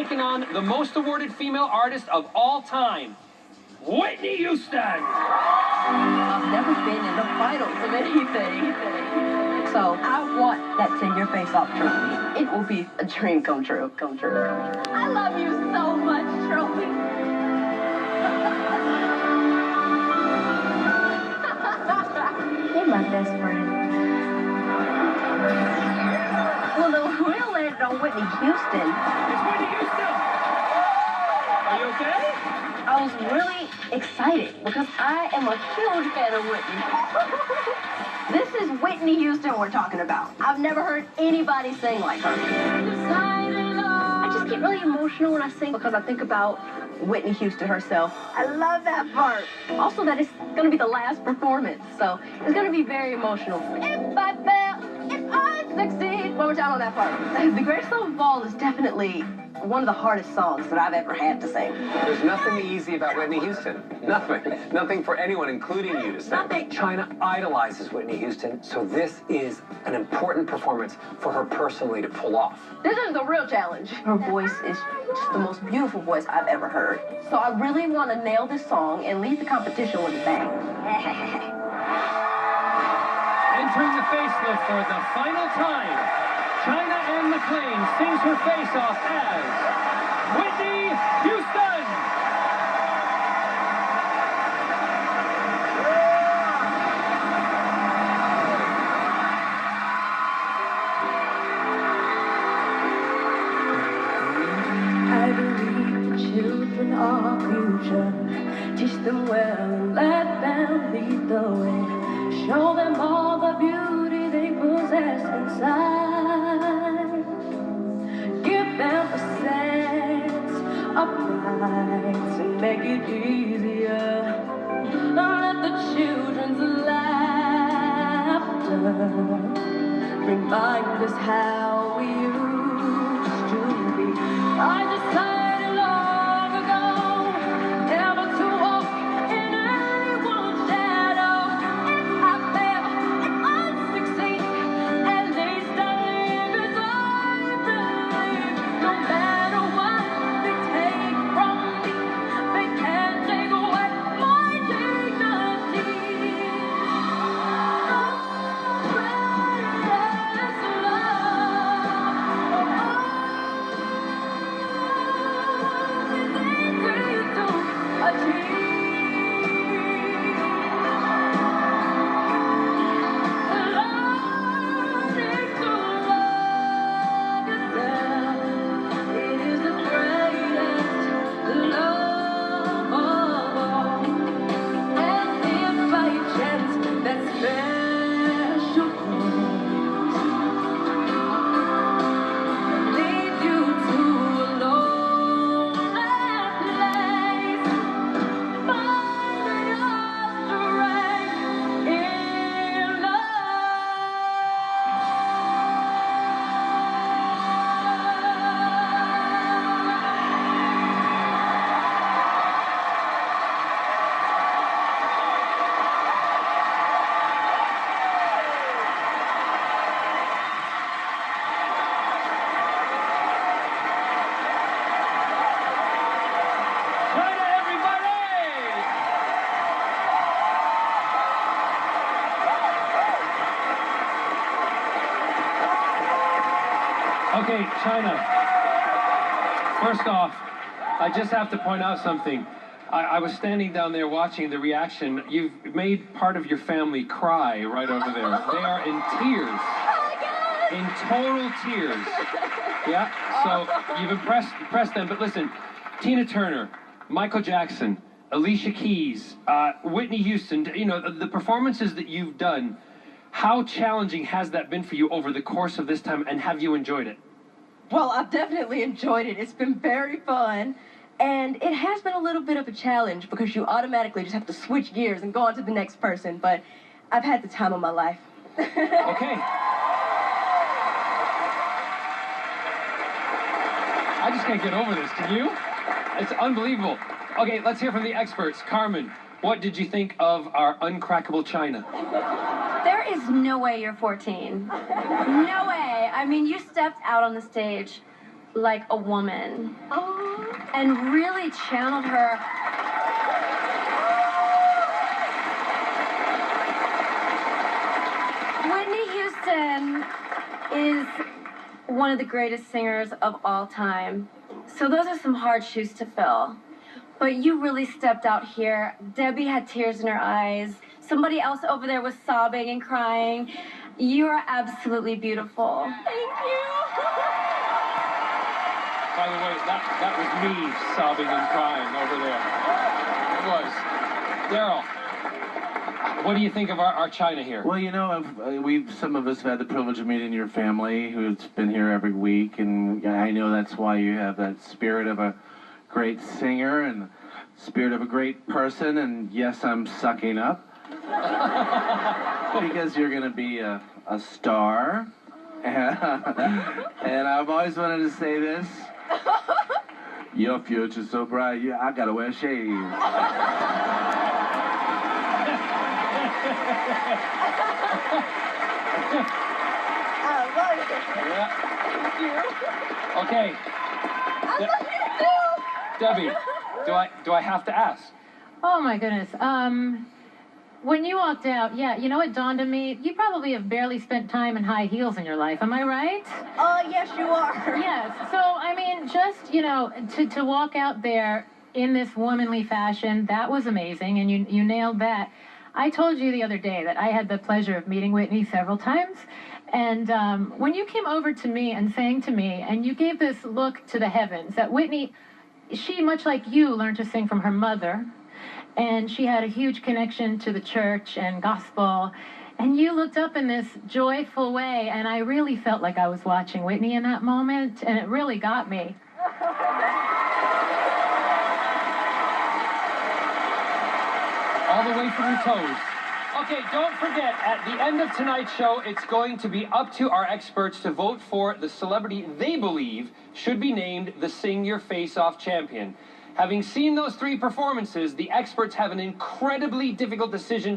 taking on the most awarded female artist of all time, Whitney Houston. I've never been in the finals of anything. So I want that 10-year face-off trophy. It will be a dream come true. I love you so much, trophy. You're my best friend. Well, the wheel landed on Whitney Houston. It's Whitney Houston! Are you okay? I was really excited because I am a huge fan of Whitney. This is Whitney Houston we're talking about. I've never heard anybody sing like her. I just get really emotional when I sing because I think about Whitney Houston herself. I love that part. Also that it's going to be the last performance, so it's going to be very emotional. If I fail, if I succeed. One more time on that part. The Greatest Love of All is definitely one of the hardest songs that I've ever had to sing. There's nothing easy about Whitney Houston. Nothing for anyone, including you, to sing. Nothing. China idolizes Whitney Houston, so this is an important performance for her personally to pull off. This is the real challenge. Her voice is just the most beautiful voice I've ever heard. So I really want to nail this song and lead the competition with a bang. Entering the facelift for the final time, China Ann McClain sings her face off as Whitney Houston. I believe the children are our future. Teach them well and let them lead the way. Show them all the beauty they possess inside. Give them a sense of pride to make it easier. Let the children's laughter remind us how we used to be. I decided long ago never to walk in anyone's shadow. If I fail, if I succeed, at least I live as I believe. No matter what they take from me, they can't take away my dignity. Okay, China. First off, I just have to point out something. I was standing down there watching the reaction. You've made part of your family cry right over there. They are in tears. In total tears. Yeah, so you've impressed them. But listen, Tina Turner, Michael Jackson, Alicia Keys, Whitney Houston, you know, the performances that you've done, how challenging has that been for you over the course of this time, and have you enjoyed it? Well, I've definitely enjoyed it. It's been very fun. And it has been a little bit of a challenge because you automatically just have to switch gears and go on to the next person. But I've had the time of my life. Okay. I just can't get over this. Can you? It's unbelievable. Okay, let's hear from the experts. Carmen, what did you think of our uncrackable China? There is no way you're 14. No way. I mean, you stepped out on the stage like a woman. Oh. And really channeled her. Whitney Houston is one of the greatest singers of all time. So those are some hard shoes to fill. But you really stepped out here. Debbie had tears in her eyes. Somebody else over there was sobbing and crying. You are absolutely beautiful. Thank you. By the way, that was me sobbing and crying over there. It was. Daryl, what do you think of our China here? Well, you know, some of us have had the privilege of meeting your family, who's been here every week, and I know that's why you have that spirit of a great singer and spirit of a great person. And yes, I'm sucking up because you're going to be a star. And I've always wanted to say this. Your future's so bright, I gotta wear shades. Yeah. Okay. Debbie, do I have to ask? Oh my goodness. When you walked out, yeah, you know what dawned on me? You probably have barely spent time in high heels in your life. Am I right? Yes, you are. Yes. So, I mean, just, you know, to walk out there in this womanly fashion, that was amazing, and you nailed that. I told you the other day that I had the pleasure of meeting Whitney several times, and when you came over to me and sang to me, and you gave this look to the heavens, that Whitney, she, much like you, learned to sing from her mother, and she had a huge connection to the church and gospel. And you looked up in this joyful way, and I really felt like I was watching Whitney in that moment, and it really got me. All the way from your toes. Okay, don't forget, at the end of tonight's show, it's going to be up to our experts to vote for the celebrity they believe should be named the Sing Your Face Off champion. Having seen those three performances, the experts have an incredibly difficult decision to